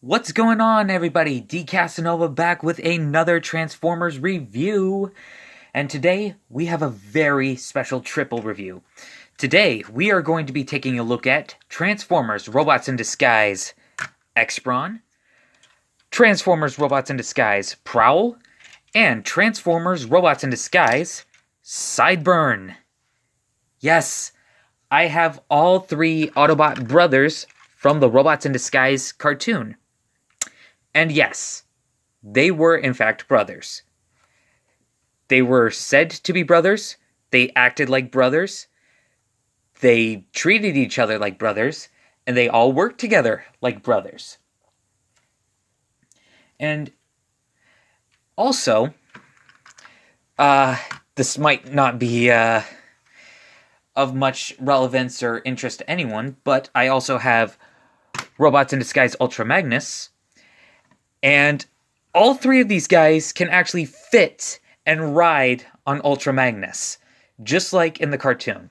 What's going on, everybody? D Casanova back with another Transformers review. And today, we have a very special triple review. Today, we are going to be taking a look at Transformers Robots in Disguise X-Brawn, Transformers Robots in Disguise Prowl, and Transformers Robots in Disguise Sideburn. Yes, I have all three Autobot Brothers from the Robots in Disguise cartoon. And yes, they were in fact brothers. They were said to be brothers, they acted like brothers, they treated each other like brothers, and they all worked together like brothers. And also, this might not be of much relevance or interest to anyone, but I also have Robots in Disguise Ultra Magnus, and all three of these guys can actually fit and ride on Ultra Magnus, just like in the cartoon.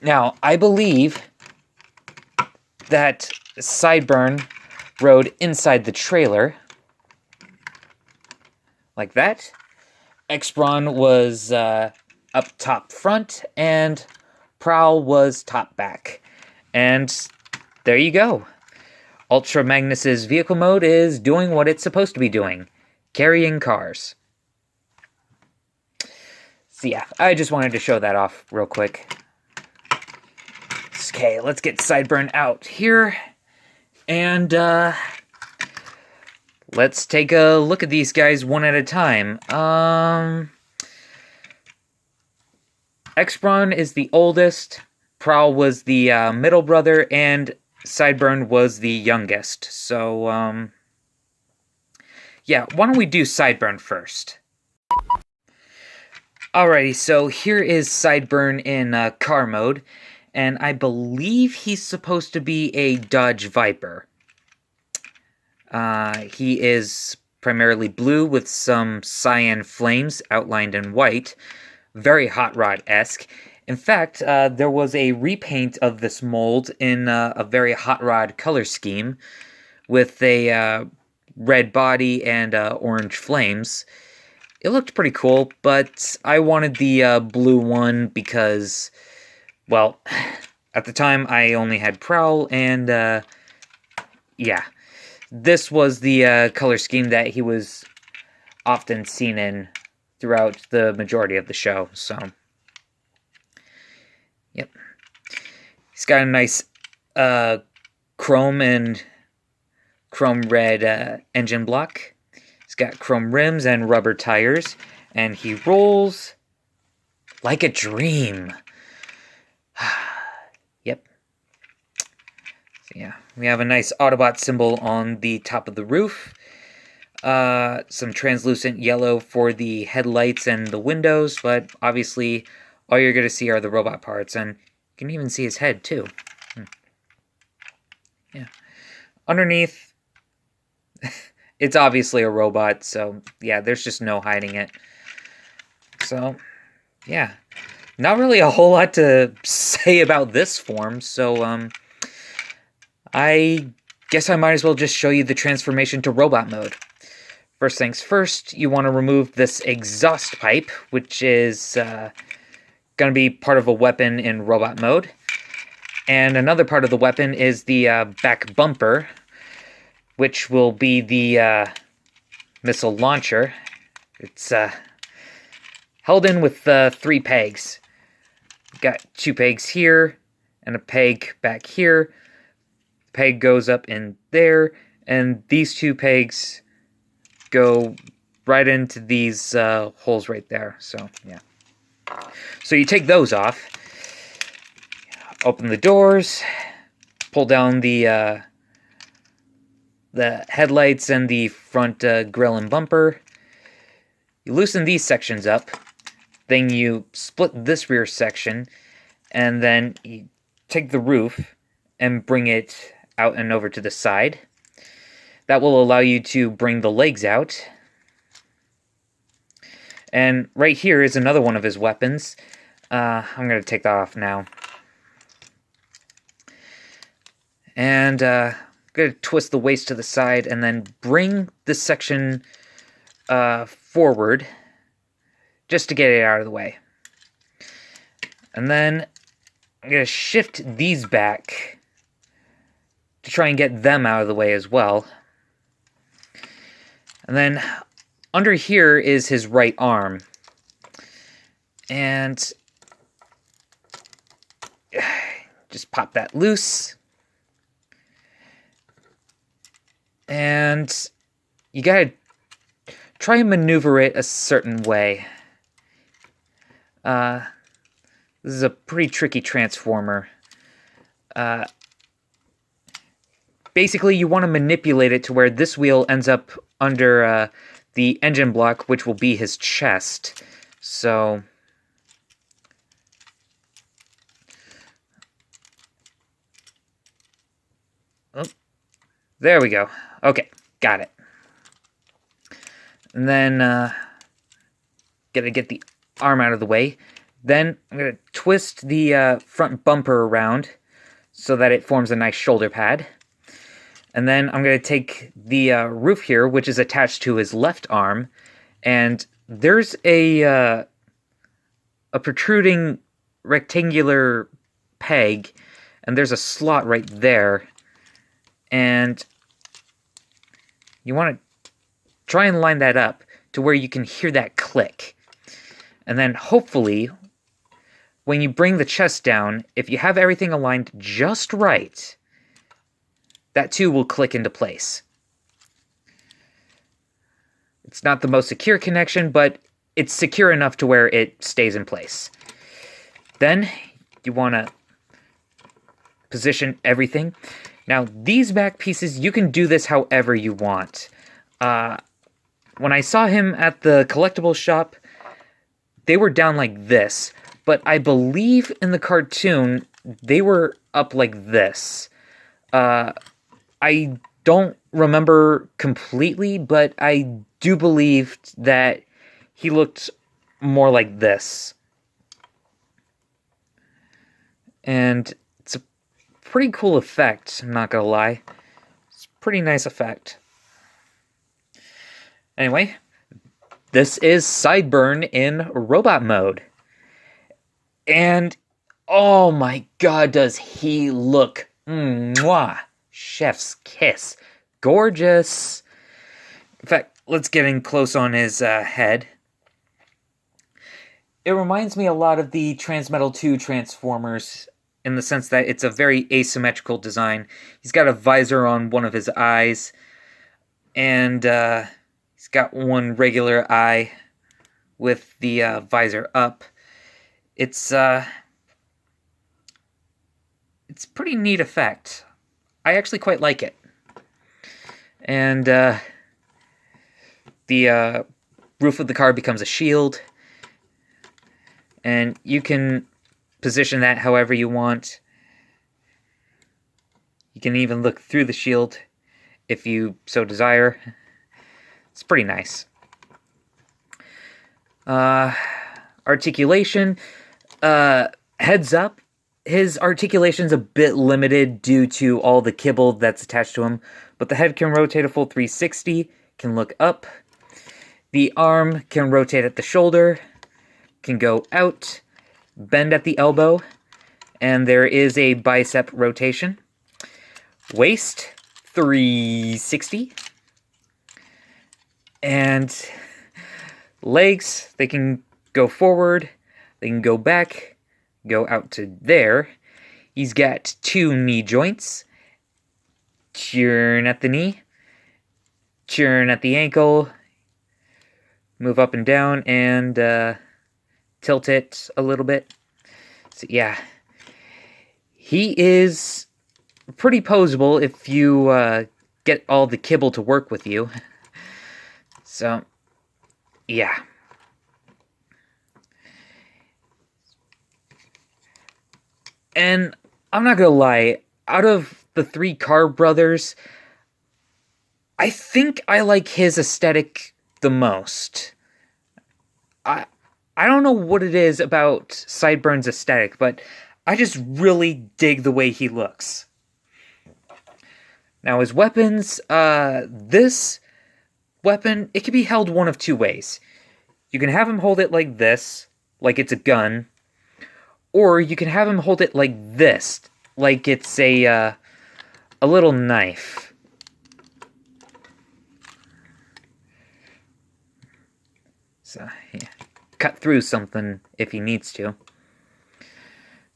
Now, I believe that Sideburn rode inside the trailer, like that. X-Brawn was up top front, and Prowl was top back. And there you go. Ultra Magnus's vehicle mode is doing what it's supposed to be doing, carrying cars. So yeah, I just wanted to show that off real quick. Okay, let's get Sideburn out here, and let's take a look at these guys one at a time. X-Brawn is the oldest, Prowl was the middle brother, and Sideburn was the youngest. So, yeah, why don't we do Sideburn first? Alrighty, so here is Sideburn in car mode, and I believe he's supposed to be a Dodge Viper. He is primarily blue with some cyan flames outlined in white, very Hot Rod-esque. In fact, there was a repaint of this mold in a very Hot Rod color scheme with a red body and orange flames. It looked pretty cool, but I wanted the blue one because, well, at the time I only had Prowl, and yeah, this was the color scheme that he was often seen in throughout the majority of the show, so yep. He's got a nice chrome and chrome red engine block. He's got chrome rims and rubber tires, and he rolls like a dream. Yep. So yeah, we have a nice Autobot symbol on the top of the roof. Some translucent yellow for the headlights and the windows, but obviously all you're going to see are the robot parts, and you can even see his head, too. Yeah. Underneath, it's obviously a robot, so, yeah, there's just no hiding it. So, yeah. Not really a whole lot to say about this form, so, I guess I might as well just show you the transformation to robot mode. First things first, you want to remove this exhaust pipe, which is going to be part of a weapon in robot mode. And another part of the weapon is the back bumper, which will be the missile launcher. It's held in with 3 pegs. Got 2 pegs here and a peg back here. The peg goes up in there, and these 2 pegs go right into these holes right there. So, yeah. So you take those off, open the doors, pull down the headlights and the front grille and bumper. You loosen these sections up, then you split this rear section, and then you take the roof and bring it out and over to the side. That will allow you to bring the legs out. And right here is another one of his weapons. I'm going to take that off now. And going to twist the waist to the side and then bring this section forward just to get it out of the way. And then I'm going to shift these back to try and get them out of the way as well. And then under here is his right arm. And just pop that loose. And you gotta try and maneuver it a certain way. This is a pretty tricky transformer. Basically, you want to manipulate it to where this wheel ends up under the engine block, which will be his chest. So oh, there we go. Okay, got it. And then gotta get the arm out of the way. Then I'm gonna twist the front bumper around so that it forms a nice shoulder pad. And then I'm going to take the roof here, which is attached to his left arm, and there's a protruding rectangular peg, and there's a slot right there, and you want to try and line that up to where you can hear that click. And then hopefully, when you bring the chest down, if you have everything aligned just right, that too will click into place. It's not the most secure connection, but it's secure enough to where it stays in place. Then you want to position everything. Now, these back pieces, you can do this however you want. When I saw him at the collectibles shop, they were down like this, but I believe in the cartoon, they were up like this. I don't remember completely, but I do believe that he looked more like this. And it's a pretty cool effect, I'm not gonna lie. It's a pretty nice effect. Anyway, this is Sideburn in robot mode. And, oh my god, does he look mwah! Chef's kiss. Gorgeous. In fact, let's get in close on his head. It reminds me a lot of the Transmetal 2 Transformers in the sense that it's a very asymmetrical design. He's got a visor on one of his eyes, and he's got one regular eye with the visor up. It's pretty neat effect. I actually quite like it. And the roof of the car becomes a shield. And you can position that however you want. You can even look through the shield if you so desire. It's pretty nice. Articulation. Heads up. His articulation's a bit limited due to all the kibble that's attached to him, but the head can rotate a full 360, can look up. The arm can rotate at the shoulder, can go out, bend at the elbow, and there is a bicep rotation. Waist, 360. And legs, they can go forward, they can go back, go out to there. He's got 2 knee joints. Turn at the knee. Turn at the ankle. Move up and down and tilt it a little bit. So yeah. He is pretty posable if you get all the kibble to work with you. So, yeah. And I'm not gonna lie, out of the 3 car brothers, I think I like his aesthetic the most. I don't know what it is about Sideburn's aesthetic, but I just really dig the way he looks. Now his weapons, this weapon, it can be held one of two ways. You can have him hold it like this, like it's a gun, or you can have him hold it like this, like it's a little knife. So, yeah, cut through something if he needs to.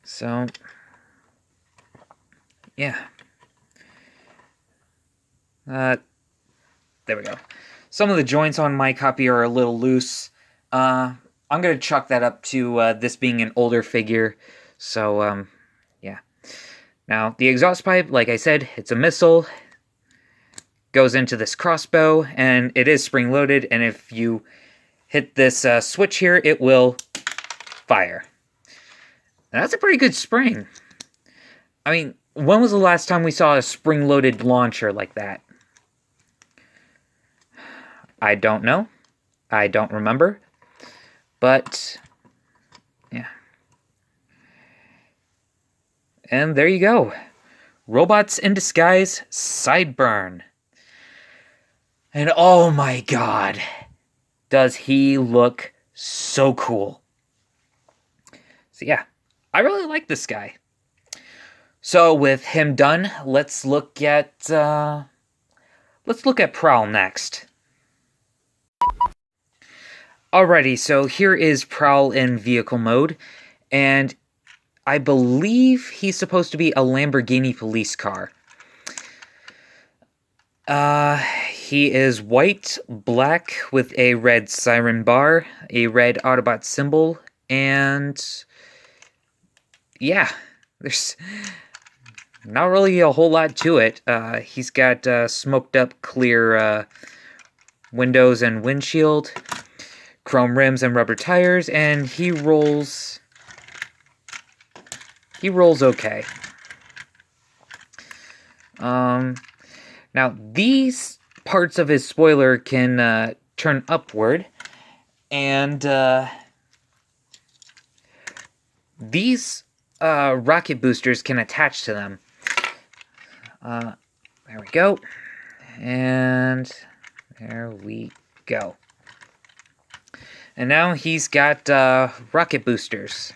So, yeah. There we go. Some of the joints on my copy are a little loose. I'm going to chalk that up to this being an older figure. So, yeah. Now, the exhaust pipe, like I said, it's a missile. Goes into this crossbow, and it is spring-loaded, and if you hit this switch here, it will fire. And that's a pretty good spring. I mean, when was the last time we saw a spring-loaded launcher like that? I don't know. I don't remember. But, yeah. And there you go. Robots in Disguise, Sideburn. And oh my god, does he look so cool. So yeah, I really like this guy. So with him done, let's look at Prowl next. Alrighty, so here is Prowl in vehicle mode, and I believe he's supposed to be a Lamborghini police car. He is white, black, with a red siren bar, a red Autobot symbol, and yeah, there's not really a whole lot to it. He's got smoked up clear windows and windshield, chrome rims and rubber tires, and he rolls okay. Now these parts of his spoiler can turn upward, and these rocket boosters can attach to them. There we go, and there we go. And now he's got rocket boosters,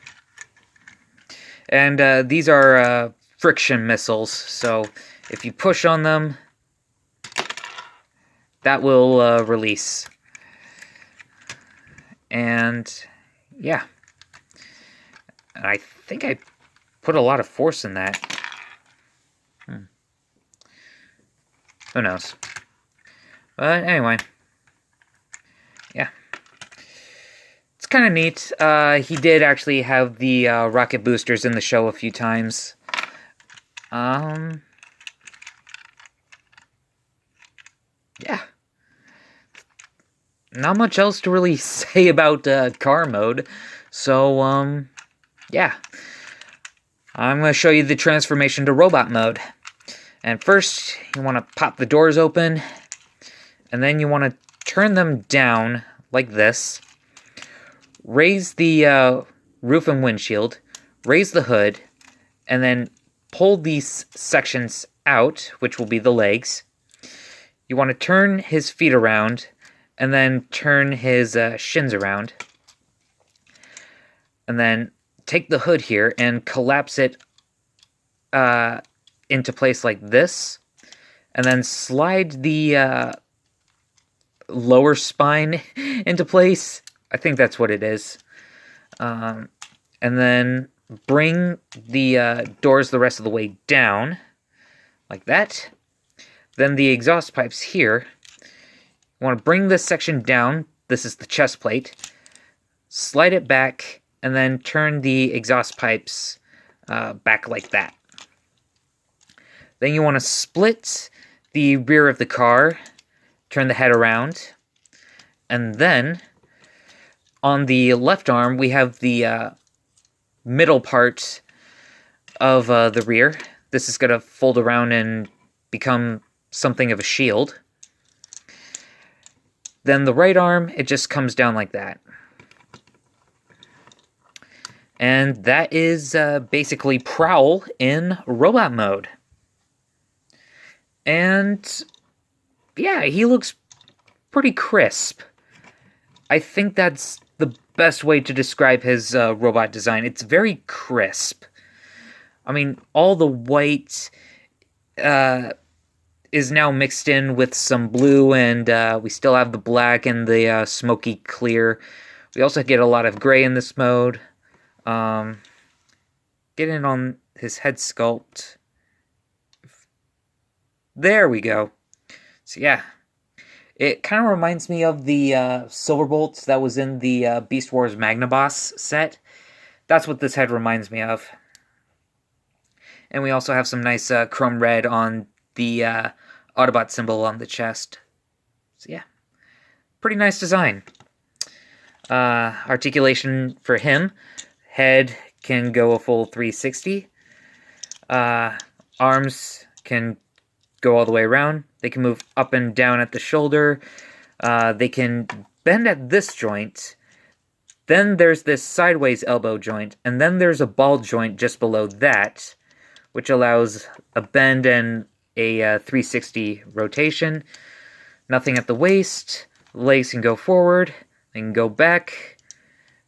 and these are friction missiles, so if you push on them, that will release. And yeah, and I think I put a lot of force in that. Who knows? But anyway, yeah, it's kind of neat. He did actually have the rocket boosters in the show a few times. Yeah. Not much else to really say about car mode. So, yeah. I'm going to show you the transformation to robot mode. And first, you want to pop the doors open. And then you want to turn them down like this. Raise the roof and windshield. Raise the hood. And then pull these sections out, which will be the legs. You want to turn his feet around, and then turn his shins around. And then take the hood here and collapse it into place like this. And then slide the lower spine into place. I think that's what it is. And then bring the doors the rest of the way down, like that. Then the exhaust pipes here. You want to bring this section down. This is the chest plate. Slide it back, and then turn the exhaust pipes back like that. Then you want to split the rear of the car, turn the head around, and then on the left arm we have the middle part of the rear. This is going to fold around and become something of a shield. Then the right arm, it just comes down like that. And that is basically Prowl in robot mode. And yeah, he looks pretty crisp. I think that's the best way to describe his robot design. It's very crisp. I mean, all the white is now mixed in with some blue, and we still have the black and the smoky clear. We also get a lot of gray in this mode. Get in on his head sculpt. There we go. So yeah, it kind of reminds me of the Silverbolt that was in the Beast Wars Magnaboss set. That's what this head reminds me of. And we also have some nice chrome red on the Autobot symbol on the chest. So yeah, pretty nice design. Articulation for him. Head can go a full 360. Arms can go all the way around. They can move up and down at the shoulder. They can bend at this joint. Then there's this sideways elbow joint. And then there's a ball joint just below that, which allows a bend and a 360 rotation. Nothing at the waist. Legs can go forward. They can go back.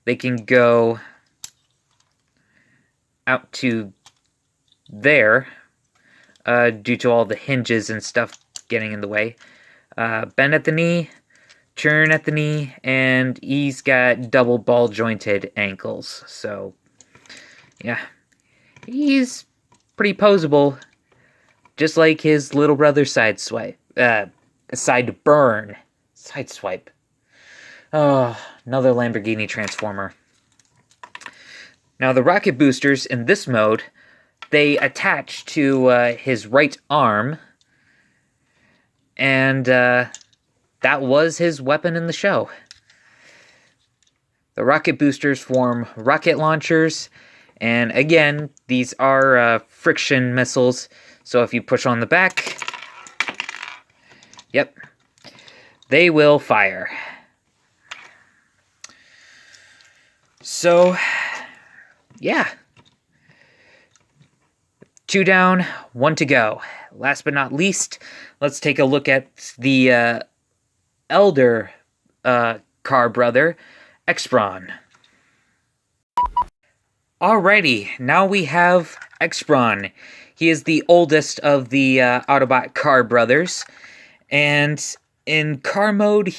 They can go out to there due to all the hinges and stuff getting in the way. Bend at the knee, turn at the knee, and he's got double ball jointed ankles. So, yeah, he's pretty posable, just like his little brother Sideswipe. Sideburn. Sideswipe. Oh, another Lamborghini Transformer. Now, the rocket boosters in this mode, they attach to his right arm, and that was his weapon in the show. The rocket boosters form rocket launchers, and again, these are friction missiles, so if you push on the back, yep, they will fire. So, yeah. 2 down, 1 to go. Last but not least, let's take a look at the elder car brother, X-Brawn. Alrighty, now we have X-Brawn. He is the oldest of the Autobot car brothers, and in car mode,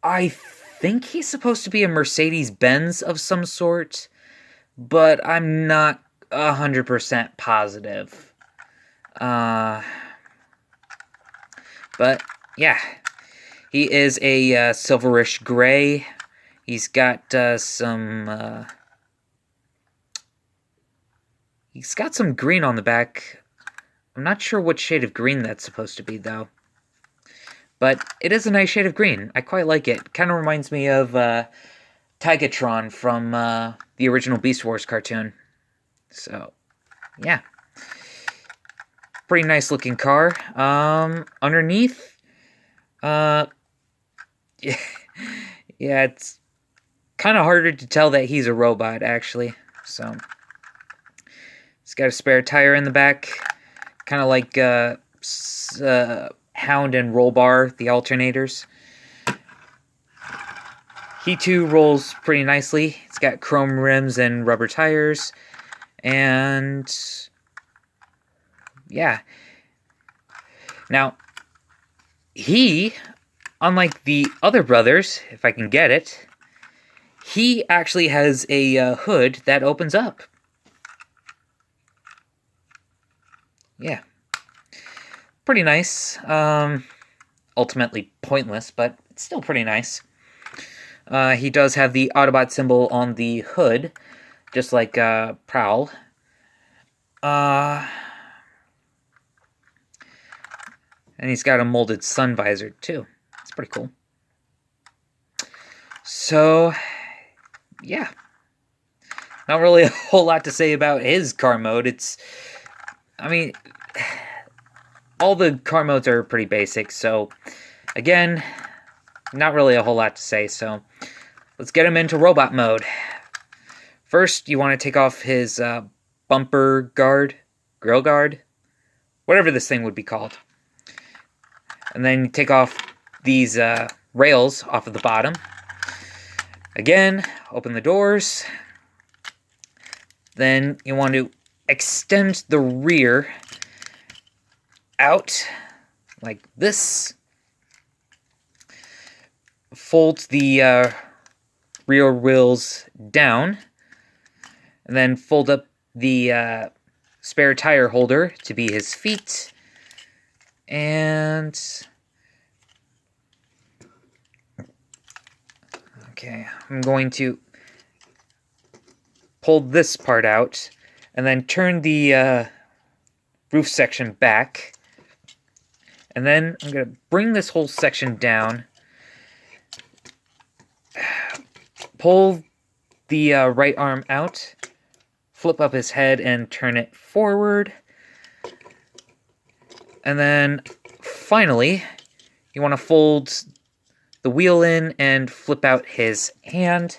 I think he's supposed to be a Mercedes-Benz of some sort, but I'm not 100% positive. But yeah, he is a silverish gray. He's got some green on the back. I'm not sure what shade of green that's supposed to be, though. But it is a nice shade of green. I quite like it. Kind of reminds me of Tigatron from the original Beast Wars cartoon. So, yeah. Pretty nice looking car. Underneath, yeah, it's kind of harder to tell that he's a robot, actually. So, he's got a spare tire in the back. Kind of like Hound and Roll Bar, the alternators. He too rolls pretty nicely. It's got chrome rims and rubber tires. And yeah. Now, he, unlike the other brothers, if I can get it, he actually has a hood that opens up. Yeah. Pretty nice. Ultimately pointless, but it's still pretty nice. He does have the Autobot symbol on the hood, just like Prowl. And he's got a molded sun visor, too. It's pretty cool. So, yeah. Not really a whole lot to say about his car mode. I mean, all the car modes are pretty basic, so, again, not really a whole lot to say, so let's get him into robot mode. First, you want to take off his bumper guard, grill guard, whatever this thing would be called. And then you take off these rails off of the bottom. Again, open the doors. Then you want to extend the rear out like this. Fold the rear wheels down. And then fold up the spare tire holder to be his feet. And okay, I'm going to pull this part out and then turn the roof section back. And then I'm going to bring this whole section down. Pull the right arm out. Flip up his head and turn it forward. And then, finally, you want to fold the wheel in and flip out his hand.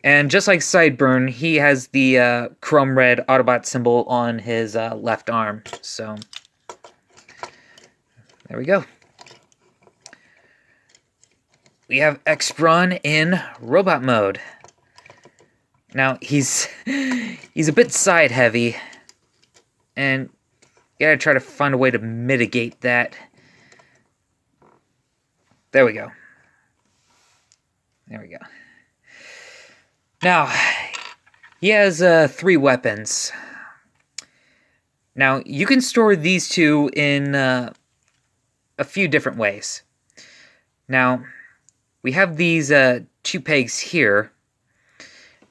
And just like Sideburn, he has the chrome red Autobot symbol on his left arm. So, there we go. We have X-Brawn in robot mode. Now, he's a bit side heavy, and you gotta try to find a way to mitigate that. There we go. There we go. Now, he has 3 weapons. Now, you can store these 2 in a few different ways. Now, we have these 2 pegs here,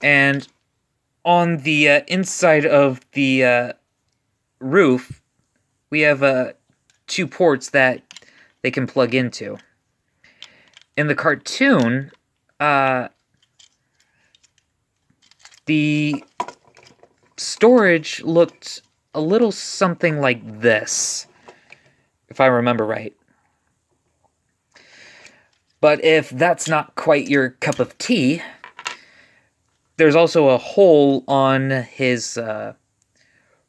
and on the inside of the roof, we have 2 ports that they can plug into. In the cartoon, the storage looked a little something like this, if I remember right. But if that's not quite your cup of tea, there's also a hole on his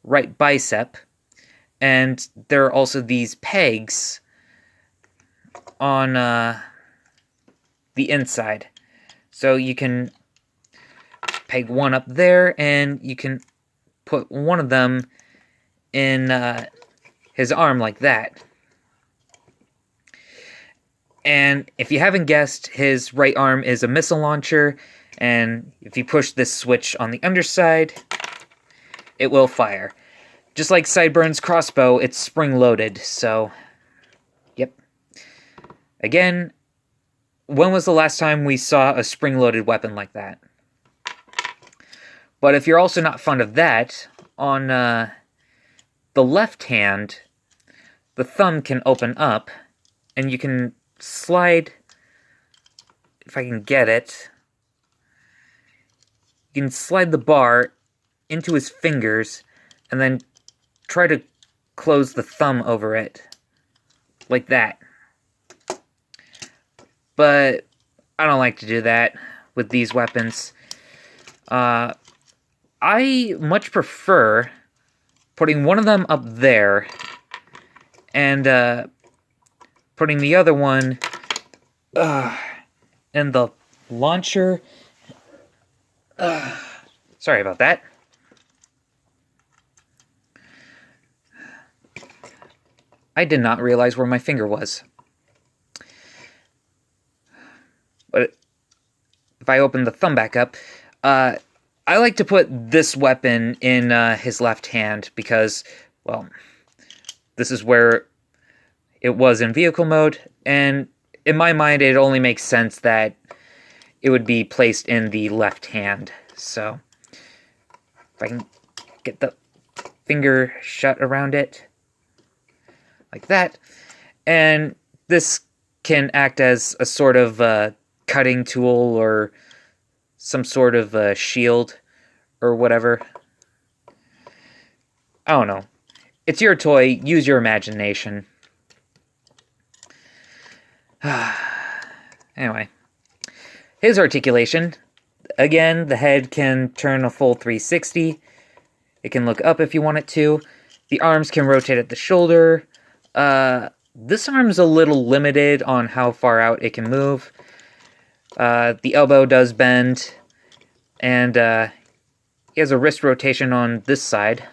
right bicep, and there are also these pegs on the inside. So you can peg one up there, and you can put one of them in his arm like that. And if you haven't guessed, his right arm is a missile launcher, and if you push this switch on the underside, it will fire. Just like Sideburn's crossbow, it's spring-loaded, so, yep. Again, when was the last time we saw a spring-loaded weapon like that? But if you're also not fond of that, on the left hand, the thumb can open up, and you can slide, if I can get it, you can slide the bar into his fingers, and then try to close the thumb over it, like that. But I don't like to do that with these weapons. I much prefer putting one of them up there, and putting the other one in the launcher. Sorry about that. I did not realize where my finger was. But if I open the thumb back up, I like to put this weapon in his left hand because, well, this is where it was in vehicle mode, and in my mind it only makes sense that it would be placed in the left hand. So, if I can get the finger shut around it, like that, and this can act as a sort of cutting tool or some sort of shield or whatever. I don't know. It's your toy. Use your imagination. Anyway. His articulation. Again, the head can turn a full 360. It can look up if you want it to. The arms can rotate at the shoulder. This arm's a little limited on how far out it can move. The elbow does bend, and he has a wrist rotation on this side.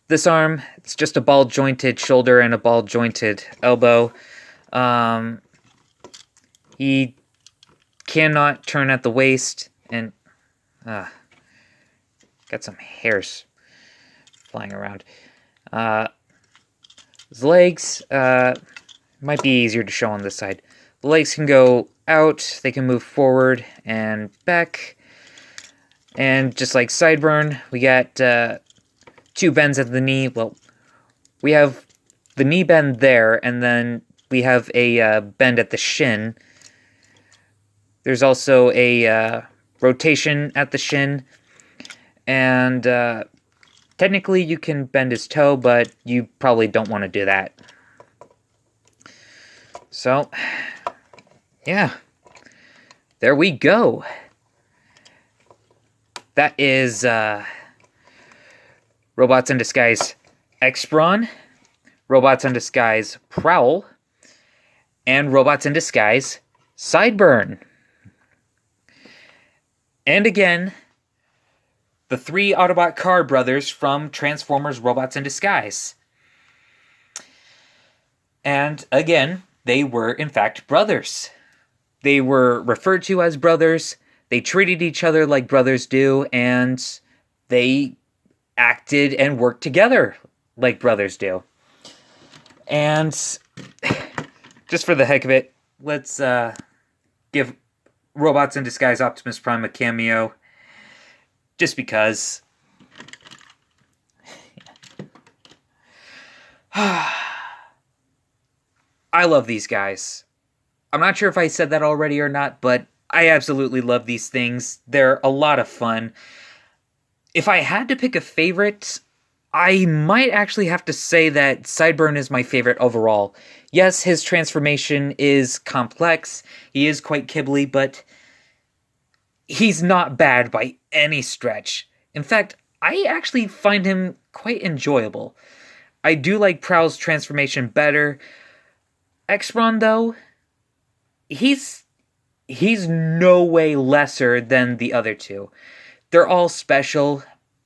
This arm, it's just a ball-jointed shoulder and a ball-jointed elbow. He cannot turn at the waist, and got some hairs flying around. His legs might be easier to show on this side. The legs can go out, they can move forward and back. And just like Sideburn, we got 2 bends at the knee. Well, we have the knee bend there, and then we have a bend at the shin. There's also a rotation at the shin. And technically you can bend his toe, but you probably don't want to do that. So, yeah. There we go. That is Robots in Disguise X-Brawn, Robots in Disguise Prowl, and Robots in Disguise Sideburn. And again, the 3 Autobot car brothers from Transformers Robots in Disguise. And again, they were in fact brothers. They were referred to as brothers. They treated each other like brothers do, and they acted and worked together like brothers do. And just for the heck of it, let's give Robots in Disguise Optimus Prime a cameo. Just because. I love these guys. I'm not sure if I said that already or not, but I absolutely love these things. They're a lot of fun. If I had to pick a favorite, I might actually have to say that Sideburn is my favorite overall. Yes, his transformation is complex. He is quite kibbly, but he's not bad by any stretch. In fact, I actually find him quite enjoyable. I do like Prowl's transformation better. X-Brawn, though, he's no way lesser than the other 2. They're all special,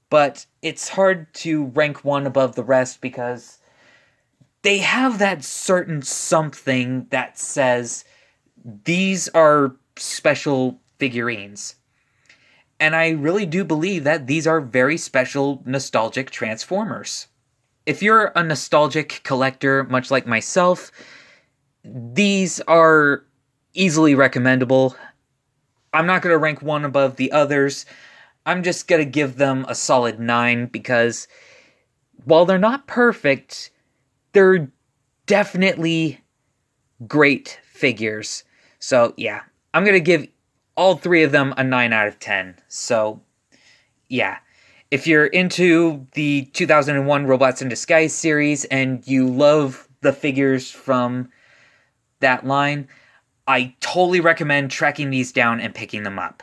but it's hard to rank one above the rest because they have that certain something that says these are special figurines. And I really do believe that these are very special, nostalgic Transformers. If you're a nostalgic collector, much like myself, these are easily recommendable. I'm not going to rank one above the others. I'm just going to give them a solid 9 because while they're not perfect, they're definitely great figures. So yeah, I'm going to give all 3 of them a 9 out of 10. So yeah, if you're into the 2001 Robots in Disguise series and you love the figures from that line, I totally recommend tracking these down and picking them up.